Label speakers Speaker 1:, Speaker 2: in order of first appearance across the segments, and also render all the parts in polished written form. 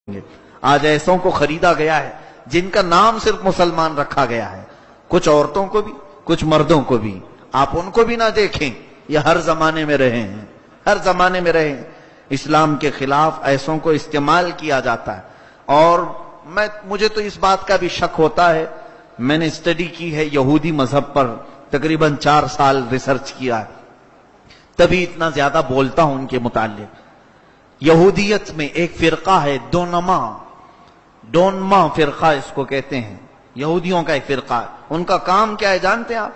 Speaker 1: آج ایسوں کو خریدا گیا ہے جن کا نام صرف مسلمان رکھا گیا ہے، کچھ عورتوں کو بھی کچھ مردوں کو بھی. آپ ان کو بھی نہ دیکھیں، یہ ہر زمانے میں رہے ہیں، ہر زمانے میں رہے ہیں. اسلام کے خلاف ایسوں کو استعمال کیا جاتا ہے. اور مجھے تو اس بات کا بھی شک ہوتا ہے، میں نے اسٹڈی کی ہے یہودی مذہب پر، تقریباً 4 سال ریسرچ کیا ہے، تبھی اتنا زیادہ بولتا ہوں ان کے متعلق. یہودیت میں ایک فرقہ ہے ڈونما فرقہ اس کو کہتے ہیں، یہودیوں کا ایک فرقہ ہے. ان کا کام کیا ہے جانتے ہیں آپ؟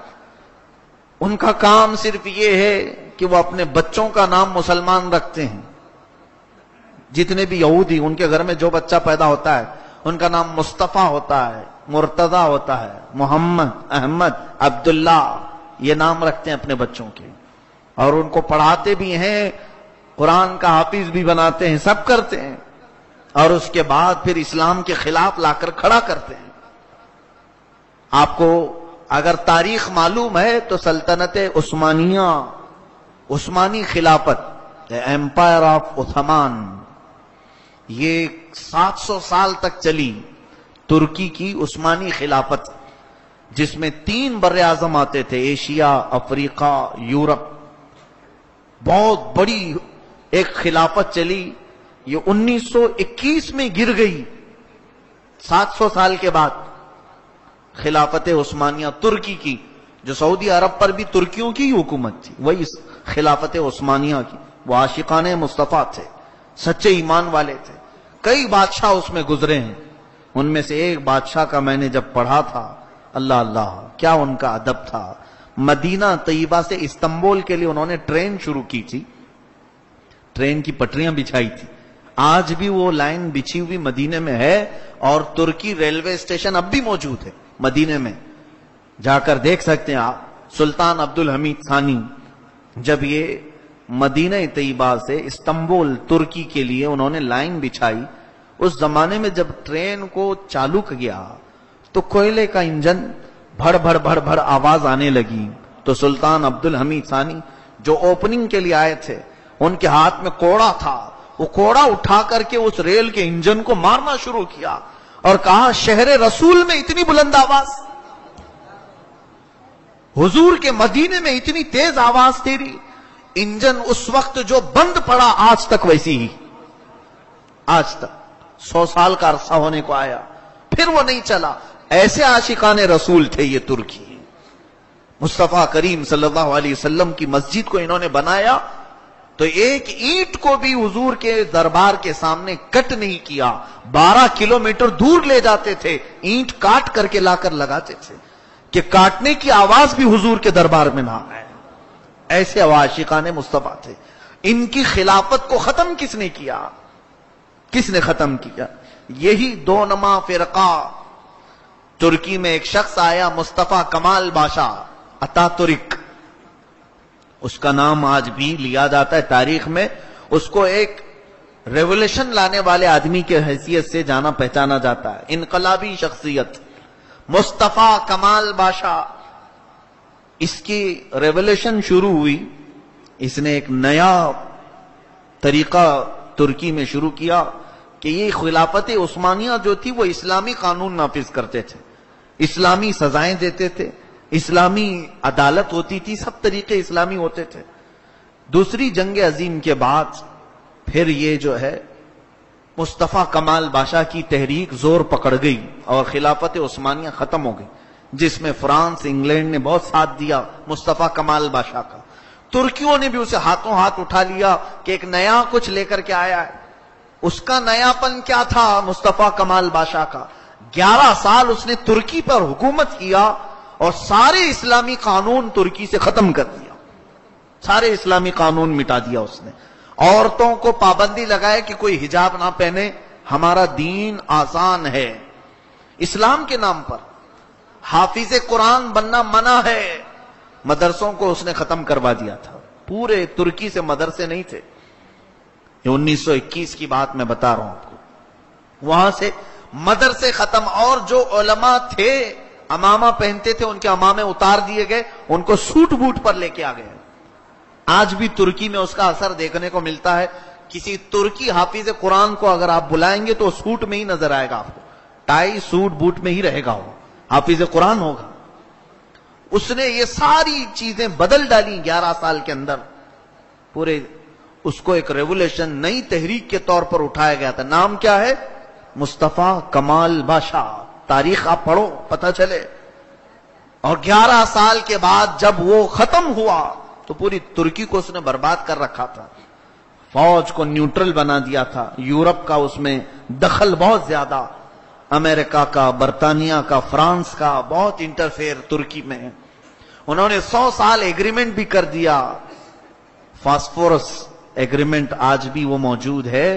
Speaker 1: ان کا کام صرف یہ ہے کہ وہ اپنے بچوں کا نام مسلمان رکھتے ہیں. جتنے بھی یہودی ان کے گھر میں جو بچہ پیدا ہوتا ہے ان کا نام مصطفیٰ ہوتا ہے، مرتضی ہوتا ہے، محمد، احمد، عبداللہ، یہ نام رکھتے ہیں اپنے بچوں کے. اور ان کو پڑھاتے بھی ہیں، قرآن کا حافظ بھی بناتے ہیں، سب کرتے ہیں. اور اس کے بعد پھر اسلام کے خلاف لا کر کھڑا کرتے ہیں. آپ کو اگر تاریخ معلوم ہے تو سلطنت عثمانیہ، عثمانی خلافت، ایمپائر آف عثمان، یہ 700 سال تک چلی. ترکی کی عثمانی خلافت جس میں 3 بر اعظم آتے تھے، ایشیا، افریقہ، یورپ. بہت بڑی ایک خلافت چلی. یہ 1921 میں گر گئی. 700 سال کے بعد خلافت عثمانیہ ترکی کی، جو سعودی عرب پر بھی ترکیوں کی حکومت تھی، وہی خلافت عثمانیہ کی. وہ عاشقان مصطفیٰ تھے، سچے ایمان والے تھے. کئی بادشاہ اس میں گزرے ہیں. ان میں سے ایک بادشاہ کا میں نے جب پڑھا تھا، اللہ اللہ کیا ان کا ادب تھا. مدینہ طیبہ سے استنبول کے لیے انہوں نے ٹرین شروع کی تھی، ٹرین کی پٹریاں بچھائی تھی. آج بھی وہ لائن بچھی ہوئی مدینے میں ہے، اور ترکی ریلوے اسٹیشن اب بھی موجود ہے مدینے میں، جا کر دیکھ سکتے ہیں آپ. سلطان عبدالحمید ثانی جب یہ مدینہ طیبہ سے استنبول ترکی کے لیے انہوں نے لائن بچھائی، اس زمانے میں جب ٹرین کو چالو کیا تو کوئلے کا انجن بھڑ بھڑ بھڑ بھڑ آواز آنے لگی. تو سلطان عبدالحمید ثانی جو اوپننگ کے لیے آئے تھے، ان کے ہاتھ میں کوڑا تھا. وہ کوڑا اٹھا کر کے اس ریل کے انجن کو مارنا شروع کیا اور کہا، شہر رسول میں اتنی بلند آواز، حضور کے مدینے میں اتنی تیز آواز تیری. انجن اس وقت جو بند پڑا آج تک ویسی ہی، آج تک 100 سال کا عرصہ ہونے کو آیا، پھر وہ نہیں چلا. ایسے عاشقان رسول تھے یہ ترکی. مصطفیٰ کریم صلی اللہ علیہ وسلم کی مسجد کو انہوں نے بنایا تو ایک اینٹ کو بھی حضور کے دربار کے سامنے کٹ نہیں کیا. 12 کلومیٹر دور لے جاتے تھے، اینٹ کاٹ کر کے لا کر لگاتے تھے کہ کاٹنے کی آواز بھی حضور کے دربار میں نہ آئے. ایسے عاشقان مصطفیٰ تھے. ان کی خلافت کو ختم کس نے کیا؟ کس نے ختم کیا؟ یہی دونما فرقہ. ترکی میں ایک شخص آیا، مصطفیٰ کمال باشا اتاتورک، اس کا نام آج بھی لیا جاتا ہے تاریخ میں. اس کو ایک ریولوشن لانے والے آدمی کے حیثیت سے جانا پہچانا جاتا ہے، انقلابی شخصیت مصطفیٰ کمال باشا. اس کی ریولوشن شروع ہوئی، اس نے ایک نیا طریقہ ترکی میں شروع کیا کہ یہ خلافت عثمانیہ جو تھی وہ اسلامی قانون نافذ کرتے تھے، اسلامی سزائیں دیتے تھے، اسلامی عدالت ہوتی تھی، سب طریقے اسلامی ہوتے تھے. دوسری جنگ عظیم کے بعد پھر یہ جو ہے مصطفیٰ کمال باشا کی تحریک زور پکڑ گئی اور خلافت عثمانیہ ختم ہو گئی، جس میں فرانس، انگلینڈ نے بہت ساتھ دیا مصطفیٰ کمال باشا کا. ترکیوں نے بھی اسے ہاتھوں ہاتھ اٹھا لیا کہ ایک نیا کچھ لے کر کے آیا ہے. اس کا نیا پن کیا تھا مصطفیٰ کمال باشا کا؟ 11 سال اس نے ترکی پر حکومت کیا اور سارے اسلامی قانون ترکی سے ختم کر دیا، سارے اسلامی قانون مٹا دیا اس نے. عورتوں کو پابندی لگائے کہ کوئی حجاب نہ پہنے، ہمارا دین آسان ہے. اسلام کے نام پر حافظ قرآن بننا منع ہے. مدرسوں کو اس نے ختم کروا دیا تھا. پورے ترکی سے مدرسے نہیں تھے. یہ 1921 کی بات میں بتا رہا ہوں آپ کو. وہاں سے مدرسے ختم، اور جو علماء تھے امامہ پہنتے تھے، ان کے امامے اتار دیے گئے، ان کو سوٹ بوٹ پر لے کے آ گئے. آج بھی ترکی میں اس کا اثر دیکھنے کو ملتا ہے. کسی ترکی حافظ قرآن کو اگر آپ بلائیں گے تو سوٹ میں ہی نظر آئے گا آپ کو، ٹائی سوٹ بوٹ میں ہی رہے گا، وہ حافظ قرآن ہوگا۔ اس نے یہ ساری چیزیں بدل ڈالی 11 سال کے اندر، پورے اس کو ایک ریولیوشن، نئی تحریک کے طور پر اٹھایا گیا تھا۔ نام کیا ہے؟ مصطفیٰ کمال بادشاہ۔ تاریخ آپ پڑھو پتہ چلے۔ اور 11 سال کے بعد جب وہ ختم ہوا تو پوری ترکی کو اس نے برباد کر رکھا تھا، فوج کو نیوٹرل بنا دیا تھا، یورپ کا اس میں دخل بہت زیادہ، امریکہ کا، برطانیہ کا، فرانس کا بہت انٹرفیئر ترکی میں۔ انہوں نے 100 سال ایگریمنٹ بھی کر دیا، فاسفورس ایگریمنٹ آج بھی وہ موجود ہے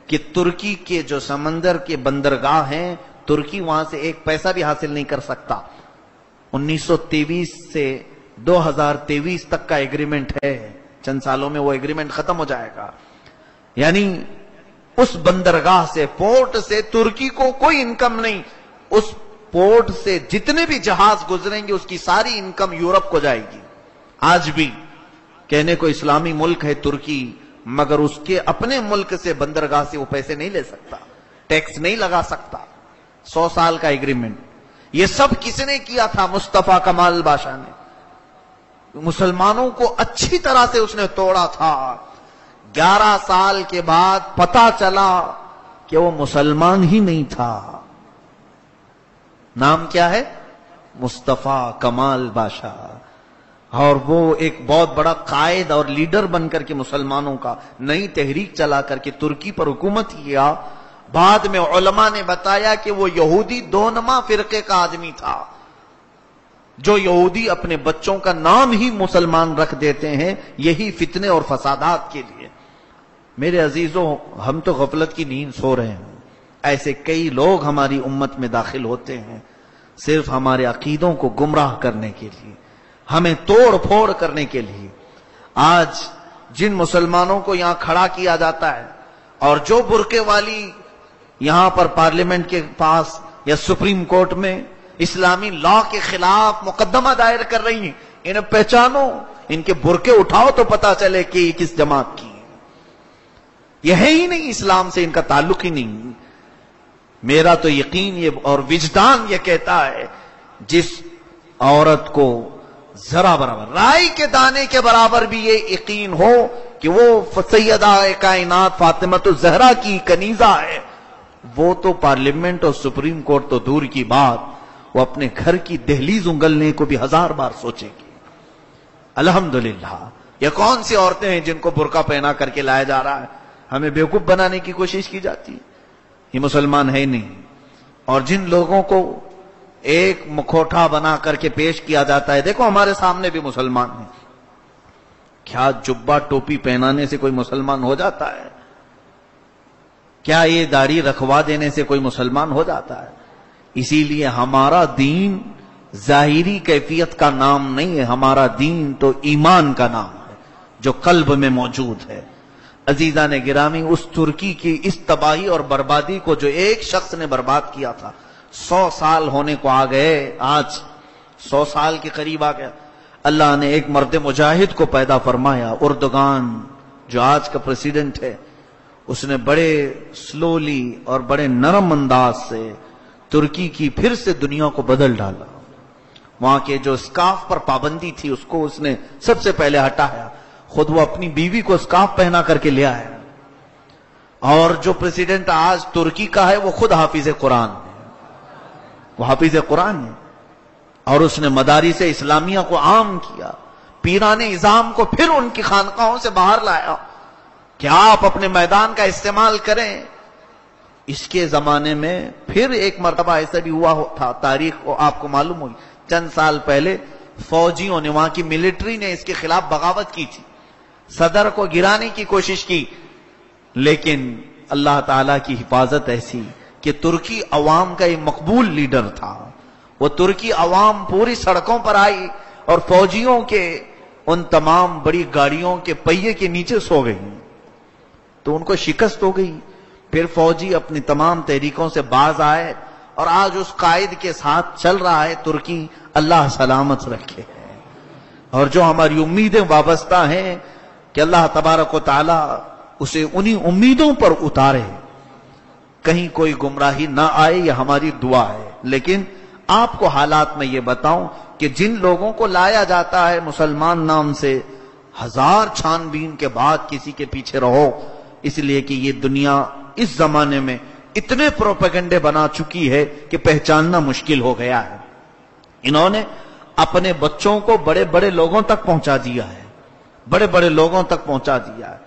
Speaker 1: کہ ترکی کے جو سمندر کے بندرگاہ ہیں، ترکی وہاں سے ایک پیسہ بھی حاصل نہیں کر سکتا۔ 1923 سے 2023 تک کا ایگریمنٹ ہے، چند سالوں میں وہ ایگریمنٹ ختم ہو جائے گا۔ یعنی اس بندرگاہ سے، پورٹ سے ترکی کو کوئی انکم نہیں، اس پورٹ سے جتنے بھی جہاز گزریں گے اس کی ساری انکم یورپ کو جائے گی۔ آج بھی کہنے کو اسلامی ملک ہے ترکی، مگر اس کے اپنے ملک سے بندرگاہ سے وہ پیسے نہیں لے سکتا، ٹیکس نہیں لگا سکتا۔ 100 سال کا ایگریمنٹ، یہ سب کس نے کیا تھا؟ مصطفیٰ کمال بادشاہ نے۔ مسلمانوں کو اچھی طرح سے اس نے توڑا تھا۔ 11 سال کے بعد پتا چلا کہ وہ مسلمان ہی نہیں تھا۔ نام کیا ہے؟ مصطفیٰ کمال بادشاہ۔ اور وہ ایک بہت بڑا قائد اور لیڈر بن کر کے مسلمانوں کا نئی تحریک چلا کر کے ترکی پر حکومت کیا۔ بعد میں علماء نے بتایا کہ وہ یہودی 2 نما فرقے کا آدمی تھا، جو یہودی اپنے بچوں کا نام ہی مسلمان رکھ دیتے ہیں، یہی فتنے اور فسادات کے لیے۔ میرے عزیزوں، ہم تو غفلت کی نیند سو رہے ہیں، ایسے کئی لوگ ہماری امت میں داخل ہوتے ہیں صرف ہمارے عقیدوں کو گمراہ کرنے کے لیے، ہمیں توڑ پھوڑ کرنے کے لیے۔ آج جن مسلمانوں کو یہاں کھڑا کیا جاتا ہے اور جو برقعے والی یہاں پر پارلیمنٹ کے پاس یا سپریم کورٹ میں اسلامی لا کے خلاف مقدمہ دائر کر رہی ہیں، انہیں پہچانو، ان کے برقعے اٹھاؤ تو پتا چلے کہ یہ کس جماعت کی ہیں۔ یہ ہے ہی نہیں، اسلام سے ان کا تعلق ہی نہیں۔ میرا تو یقین یہ اور وجدان یہ کہتا ہے، جس عورت کو ذرا برابر، رائی کے دانے کے برابر بھی یہ یقین ہو کہ وہ سیدہ کائنات فاطمۃ الزہرا کی کنیزہ ہے، وہ تو پارلیمنٹ اور سپریم کورٹ تو دور کی بات، وہ اپنے گھر کی دہلیز انگلنے کو بھی 1000 بار سوچے گی۔ الحمدللہ، یہ کون سی عورتیں ہیں جن کو برقع پہنا کر کے لایا جا رہا ہے؟ ہمیں بیوقوف بنانے کی کوشش کی جاتی ہے، یہ مسلمان ہے ہی نہیں۔ اور جن لوگوں کو ایک مکھوٹا بنا کر کے پیش کیا جاتا ہے، دیکھو ہمارے سامنے بھی مسلمان ہیں، کیا جبہ ٹوپی پہنانے سے کوئی مسلمان ہو جاتا ہے؟ کیا یہ داڑھی رکھوا دینے سے کوئی مسلمان ہو جاتا ہے؟ اسی لیے ہمارا دین ظاہری کیفیت کا نام نہیں ہے، ہمارا دین تو ایمان کا نام ہے جو قلب میں موجود ہے۔ عزیزان گرامی، اس ترکی کی اس تباہی اور بربادی کو جو ایک شخص نے برباد کیا تھا، 100 سال ہونے کو آ گئے، آج 100 سال کے قریب آ گیا۔ اللہ نے ایک مرد مجاہد کو پیدا فرمایا، اردگان جو آج کا پریزیڈنٹ ہے، اس نے بڑے سلولی اور بڑے نرم انداز سے ترکی کی پھر سے دنیا کو بدل ڈالا۔ وہاں کے جو اسکارف پر پابندی تھی اس کو اس نے سب سے پہلے ہٹایا، خود وہ اپنی بیوی کو اسکارف پہنا کر کے لے آیا۔ اور جو پریزیڈنٹ آج ترکی کا ہے وہ خود حافظ قرآن ہے، وہ حافظ قرآن ہے، اور اس نے مدارس اسلامیہ کو عام کیا، پیران نظام کو پھر ان کی خانقاہوں سے باہر لایا کہ آپ اپنے میدان کا استعمال کریں۔ اس کے زمانے میں پھر ایک مرتبہ ایسا بھی ہوا تھا، تاریخ کو آپ کو معلوم ہوئی، چند سال پہلے فوجیوں نے، وہاں کی ملٹری نے اس کے خلاف بغاوت کی تھی، صدر کو گرانے کی کوشش کی، لیکن اللہ تعالیٰ کی حفاظت ایسی کہ ترکی عوام کا ایک مقبول لیڈر تھا، وہ ترکی عوام پوری سڑکوں پر آئی اور فوجیوں کے ان تمام بڑی گاڑیوں کے پہیے کے نیچے سو گئی، تو ان کو شکست ہو گئی۔ پھر فوجی اپنی تمام تحریکوں سے باز آئے اور آج اس قائد کے ساتھ چل رہا ہے ترکی، اللہ سلامت رکھے۔ اور جو ہماری امیدیں وابستہ ہیں کہ اللہ تبارک و تعالی اسے انہی امیدوں پر اتارے، کہیں کوئی گمراہی نہ آئے، یہ ہماری دعا ہے۔ لیکن آپ کو حالات میں یہ بتاؤں کہ جن لوگوں کو لایا جاتا ہے مسلمان نام سے، ہزار چھان بین کے بعد کسی کے پیچھے رہو، اس لیے کہ یہ دنیا اس زمانے میں اتنے پروپیگنڈے بنا چکی ہے کہ پہچاننا مشکل ہو گیا ہے۔ انہوں نے اپنے بچوں کو بڑے بڑے لوگوں تک پہنچا دیا ہے، بڑے بڑے لوگوں تک پہنچا دیا ہے۔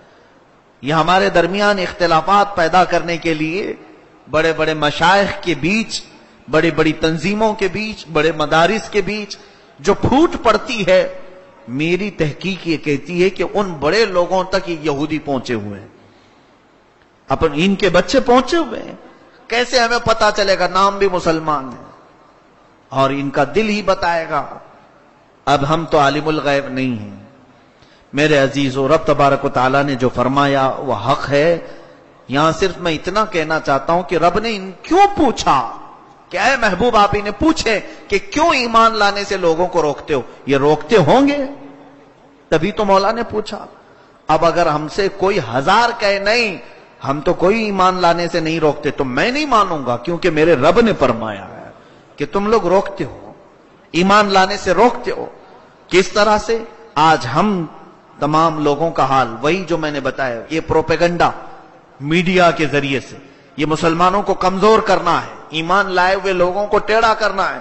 Speaker 1: یہ ہمارے درمیان اختلافات پیدا کرنے کے لیے بڑے بڑے مشائخ کے بیچ، بڑی بڑی تنظیموں کے بیچ، بڑے مدارس کے بیچ جو پھوٹ پڑتی ہے، میری تحقیق یہ کہتی ہے کہ ان بڑے لوگوں تک یہ یہودی پہنچے ہوئے ہیں، ان کے بچے پہنچے ہوئے ہیں۔ کیسے ہمیں پتا چلے گا؟ نام بھی مسلمان ہے اور ان کا دل ہی بتائے گا۔ اب ہم تو عالم الغیب نہیں ہیں میرے عزیزو، رب تبارک و تعالیٰ نے جو فرمایا وہ حق ہے۔ یہاں صرف میں اتنا کہنا چاہتا ہوں کہ رب نے ان کیوں پوچھا کہ اے محبوب آپ انہیں پوچھیں کہ کیوں ایمان لانے سے لوگوں کو روکتے ہو؟ یہ روکتے ہوں گے تبھی تو مولا نے پوچھا۔ اب اگر ہم سے کوئی ہزار کہے نہیں ہم تو کوئی ایمان لانے سے نہیں روکتے، تو میں نہیں مانوں گا، کیونکہ میرے رب نے فرمایا ہے کہ تم لوگ روکتے ہو، ایمان لانے سے روکتے ہو۔ کس طرح سے؟ آج ہم تمام لوگوں کا حال وہی جو میں نے بتایا، یہ پروپیگنڈا میڈیا کے ذریعے سے یہ مسلمانوں کو کمزور کرنا ہے، ایمان لائے ہوئے لوگوں کو ٹیڑھا کرنا ہے،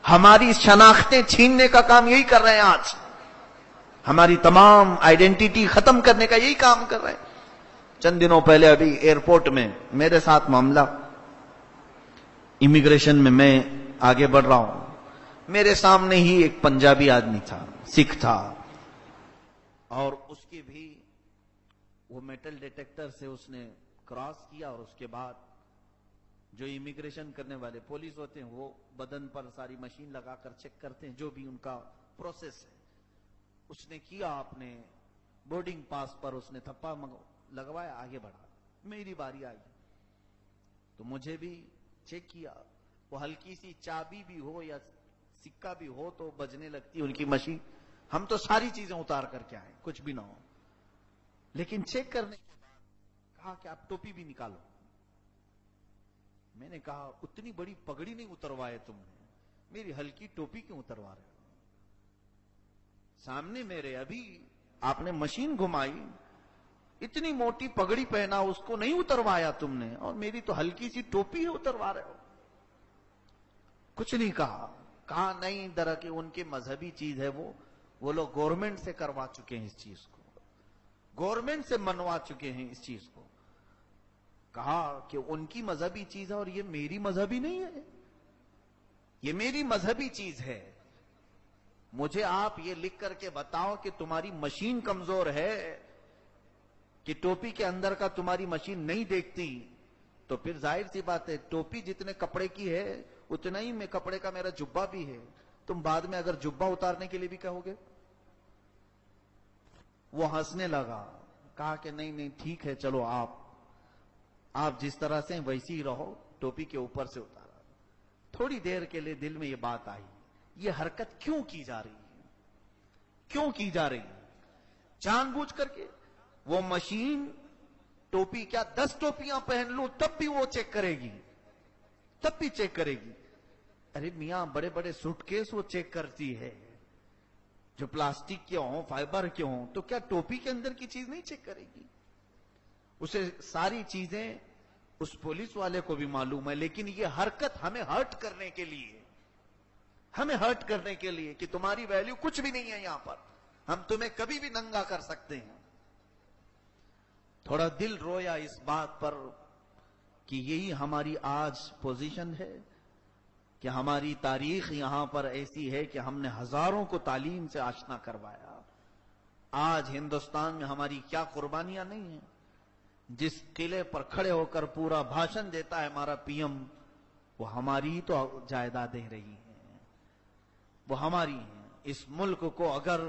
Speaker 1: ہماری شناختیں چھیننے کا کام یہی کر رہے ہیں آج، ہماری تمام آئیڈینٹی ختم کرنے کا یہی کام کر رہے ہیں۔ چند دنوں پہلے ابھی ایئرپورٹ میں میرے ساتھ معاملہ، امیگریشن میں آگے بڑھ رہا ہوں، میرے سامنے ہی ایک پنجابی آدمی تھا، سکھ تھا، اور اس کی بھی وہ میٹل ڈیٹیکٹر سے اس نے کراس کیا، اور اس کے بعد جو امیگریشن کرنے والے پولیس ہوتے ہیں وہ بدن پر ساری مشین لگا کر چیک کرتے ہیں، جو بھی ان کا پروسیس ہے۔ اس نے کیا، اپنے بورڈنگ پاس پر اس نے تھپا لگوایا، آگے بڑھا، میری باری آئی تو مجھے بھی چیک کیا، وہ ہلکی سی چابی بھی ہو یا سکہ بھی ہو تو بجنے لگتی ان کی مشین۔ ہم تو ساری چیزیں اتار کر کے آئے، کچھ بھی نہ ہو، لیکن چیک کرنے کے بعد کہا کہ آپ ٹوپی بھی نکالو۔ میں نے کہا اتنی بڑی پگڑی نہیں اتروائے تم نے، میری ہلکی ٹوپی کیوں اتروا رہے ہو؟ سامنے میرے ابھی آپ نے مشین گھمائی، اتنی موٹی پگڑی پہنا، اس کو نہیں اتروایا تم نے، اور میری تو ہلکی سی ٹوپی ہی اتروا رہے ہو۔ کچھ نہیں کہا نہیں، درکہ ان کے مذہبی چیز ہے، وہ لوگ گورنمنٹ سے کروا چکے ہیں اس چیز کو، گورنمنٹ سے منوا چکے ہیں اس چیز کو۔ کہا کہ ان کی مذہبی چیز ہے اور یہ میری مذہبی نہیں ہے، یہ میری مذہبی چیز ہے۔ مجھے آپ یہ لکھ کر کے بتاؤ کہ تمہاری مشین کمزور ہے، کہ ٹوپی کے اندر کا تمہاری مشین نہیں دیکھتی، تو پھر ظاہر سی بات ہے ٹوپی جتنے کپڑے کی ہے اتنا ہی میں کپڑے کا میرا جبہ بھی ہے، تم بعد میں اگر جبہ اتارنے کے لیے بھی کہو گے۔ وہ ہنسنے لگا، کہا کہ نہیں ٹھیک ہے، چلو آپ جس طرح سے ویسی ہی رہو، ٹوپی کے اوپر سے اتارا۔ تھوڑی دیر کے لیے دل میں یہ بات آئی، یہ حرکت کیوں کی جا رہی ہے، کیوں کی جا رہی ہے؟ جان بوجھ کر کے وہ مشین ٹوپی کیا 10 ٹوپیاں پہن لوں تب بھی وہ چیک کرے گی، تب بھی چیک کرے گی۔ ارے میاں بڑے بڑے سوٹ کیس وہ چیک کرتی ہے، جو پلاسٹک کے ہوں، فائبر کے ہوں، تو کیا ٹوپی کے اندر کی چیز نہیں چیک کرے گی؟ اسے ساری چیزیں اس پولیس والے کو بھی معلوم ہے، لیکن یہ حرکت ہمیں ہرٹ کرنے کے لیے، ہمیں ہرٹ کرنے کے لیے کہ تمہاری ویلیو کچھ بھی نہیں ہے یہاں پر، ہم تمہیں کبھی بھی ننگا کر سکتے ہیں۔ تھوڑا دل رویا اس بات پر کہ یہی ہماری آج پوزیشن ہے، کہ ہماری تاریخ یہاں پر ایسی ہے کہ ہم نے ہزاروں کو تعلیم سے آشنا کروایا۔ آج ہندوستان میں ہماری کیا قربانیاں نہیں ہیں؟ جس قلعے پر کھڑے ہو کر پورا بھاشن دیتا ہے ہمارا پی ایم، وہ ہماری تو جائیدادیں رہی ہیں، وہ ہماری ہیں۔ اس ملک کو اگر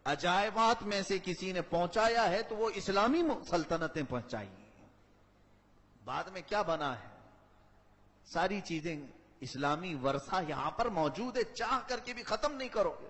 Speaker 1: عجائبات میں سے کسی نے پہنچایا ہے تو وہ اسلامی سلطنتیں پہنچائی ہیں۔ بعد میں کیا بنا ہے؟ ساری چیزیں اسلامی ورثہ یہاں پر موجود ہے، چاہ کر کے بھی ختم نہیں کرو گے۔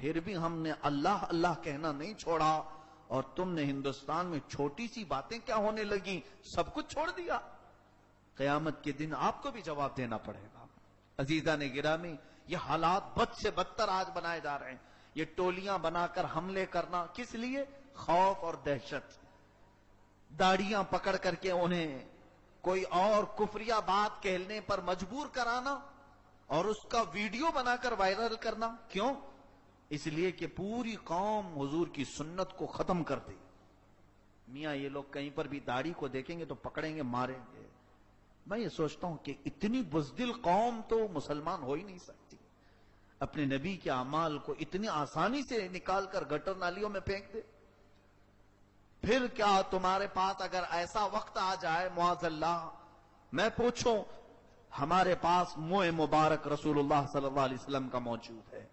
Speaker 1: پھر بھی ہم نے اللہ اللہ کہنا نہیں چھوڑا، اور تم نے ہندوستان میں چھوٹی سی باتیں کیا ہونے لگی، سب کچھ چھوڑ دیا۔ قیامت کے دن آپ کو بھی جواب دینا پڑے گا۔ عزیزان گرامی، یہ حالات بد سے بدتر آج بنائے جا رہے ہیں۔ یہ ٹولیاں بنا کر حملے کرنا، کس لیے؟ خوف اور دہشت۔ داڑیاں پکڑ کر کے انہیں کوئی اور کفریہ بات کہنے پر مجبور کرانا اور اس کا ویڈیو بنا کر وائرل کرنا۔ کیوں؟ اس لیے کہ پوری قوم حضور کی سنت کو ختم کر دے۔ میاں یہ لوگ کہیں پر بھی داڑھی کو دیکھیں گے تو پکڑیں گے، ماریں گے۔ میں یہ سوچتا ہوں کہ اتنی بزدل قوم تو مسلمان ہو ہی نہیں سکتی، اپنے نبی کے اعمال کو اتنی آسانی سے نکال کر گٹر نالیوں میں پھینک دے۔ پھر کیا تمہارے پاس اگر ایسا وقت آ جائے معاذ اللہ، میں پوچھوں، ہمارے پاس منہ مبارک رسول اللہ صلی اللہ علیہ وسلم کا موجود ہے،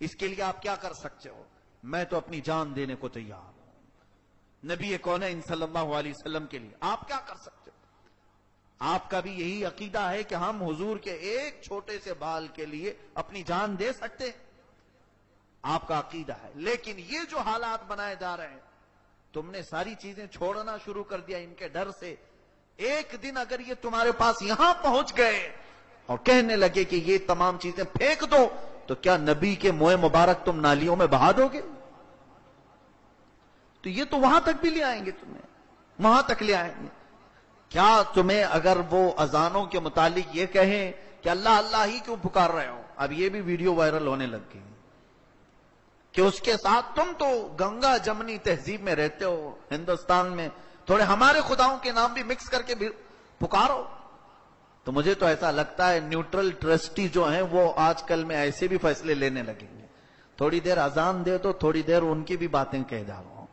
Speaker 1: اس کے لیے آپ کیا کر سکتے ہو؟ میں تو اپنی جان دینے کو تیار ہوں نبی کونین صلی اللہ علیہ وسلم کے لیے۔ آپ کیا کر سکتے ہو؟ آپ کا بھی یہی عقیدہ ہے کہ ہم حضور کے ایک چھوٹے سے بال کے لیے اپنی جان دے سکتے ہیں؟ آپ کا عقیدہ ہے، لیکن یہ جو حالات بنائے جا رہے ہیں، تم نے ساری چیزیں چھوڑنا شروع کر دیا ان کے ڈر سے۔ ایک دن اگر یہ تمہارے پاس یہاں پہنچ گئے اور کہنے لگے کہ یہ تمام چیزیں پھینک دو، تو کیا نبی کے منہ مبارک تم نالیوں میں بہا دو گے؟ تو یہ تو وہاں تک بھی لے آئیں گے، تمہیں وہاں تک لے آئیں گے۔ کیا تمہیں اگر وہ اذانوں کے متعلق یہ کہیں کہ اللہ اللہ ہی کیوں پکار رہے ہو، اب یہ بھی ویڈیو وائرل ہونے لگ گئی کہ اس کے ساتھ تم تو گنگا جمنی تہذیب میں رہتے ہو، ہندوستان میں تھوڑے ہمارے خداؤں کے نام بھی مکس کر کے بھی پکارو۔ تو مجھے تو ایسا لگتا ہے نیوٹرل ٹرسٹی جو ہیں وہ آج کل میں ایسے بھی فیصلے لینے لگیں گے، تھوڑی دیر اذان دے دو، تھوڑی دیر ان کی بھی باتیں کہہ جاؤ،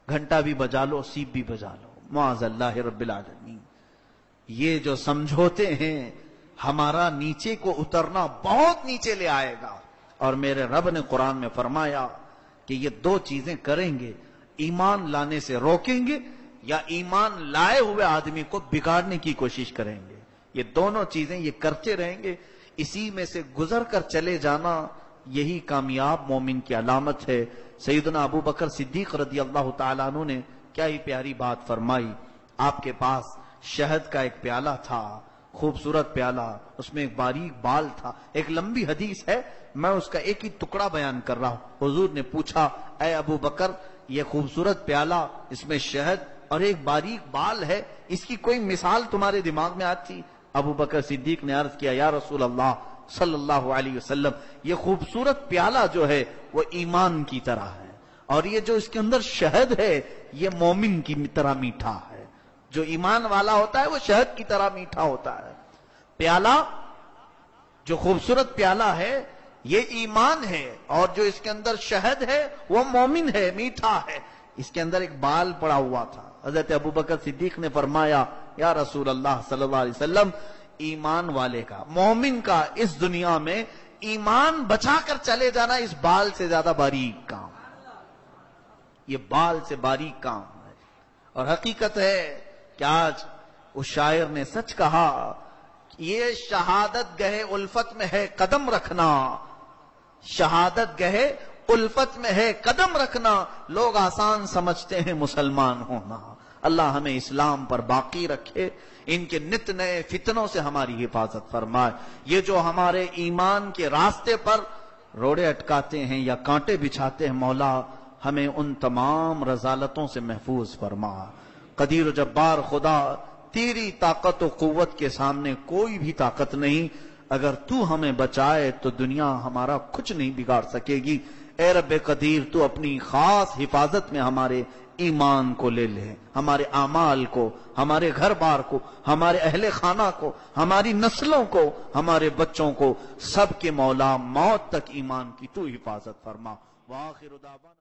Speaker 1: گھنٹہ بھی بجا لو، سیپ بھی بجا لو، معاذ اللہ رب العالمین۔ یہ جو سمجھوتے ہیں ہمارا نیچے کو اترنا بہت نیچے لے آئے گا، اور میرے رب نے قرآن میں فرمایا کہ یہ دو چیزیں کریں گے، ایمان لانے سے روکیں گے یا ایمان لائے ہوئے آدمی کو بگاڑنے کی کوشش کریں گے۔ یہ دونوں چیزیں یہ کرتے رہیں گے، اسی میں سے گزر کر چلے جانا یہی کامیاب مومن کی علامت ہے۔ سیدنا ابو بکر صدیق رضی اللہ تعالیٰ عنہ نے کیا ہی پیاری بات فرمائی۔ آپ کے پاس شہد کا ایک پیالہ تھا، خوبصورت پیالہ، اس میں ایک باریک بال تھا۔ ایک لمبی حدیث ہے، میں اس کا ایک ہی ٹکڑا بیان کر رہا ہوں۔ حضور نے پوچھا، اے ابو بکر، یہ خوبصورت پیالہ، اس میں شہد اور ایک باریک بال ہے، اس کی کوئی مثال تمہارے دماغ میں آتی؟ ابو بکر صدیق نے عرض کیا، یا رسول اللہ صلی اللہ علیہ وسلم، یہ خوبصورت پیالہ جو ہے وہ ایمان کی طرح ہے، اور یہ جو اس کے اندر شہد ہے یہ مومن کی طرح میٹھا ہے۔ جو ایمان والا ہوتا ہے وہ شہد کی طرح میٹھا ہوتا ہے۔ پیالہ، جو خوبصورت پیالہ ہے یہ ایمان ہے، اور جو اس کے اندر شہد ہے وہ مومن ہے، میٹھا ہے۔ اس کے اندر ایک بال پڑا ہوا تھا۔ حضرت ابو بکر صدیق نے فرمایا، یا رسول اللہ صلی اللہ علیہ وسلم، ایمان والے کا، مومن کا اس دنیا میں ایمان بچا کر چلے جانا اس بال سے زیادہ باریک کام، یہ بال سے باریک کام ہے۔ اور حقیقت ہے کہ آج اس شاعر نے سچ کہا، یہ شہادت گہے الفت میں ہے قدم رکھنا، شہادت گہے الفت میں ہے قدم رکھنا، لوگ آسان سمجھتے ہیں مسلمان ہونا۔ اللہ ہمیں اسلام پر باقی رکھے، ان کے نت نئے فتنوں سے ہماری حفاظت فرمائے۔ یہ جو ہمارے ایمان کے راستے پر روڑے اٹکاتے ہیں یا کانٹے بچھاتے ہیں، مولا ہمیں ان تمام رذالتوں سے محفوظ فرما۔ قدیر و جبار خدا، تیری طاقت و قوت کے سامنے کوئی بھی طاقت نہیں، اگر تو ہمیں بچائے تو دنیا ہمارا کچھ نہیں بگاڑ سکے گی۔ اے رب قدیر، تو اپنی خاص حفاظت میں ہمارے ایمان کو لے لے، ہمارے اعمال کو، ہمارے گھر بار کو، ہمارے اہل خانہ کو، ہماری نسلوں کو، ہمارے بچوں کو، سب کے مولا موت تک ایمان کی تو حفاظت فرما۔ وآخر دعوانا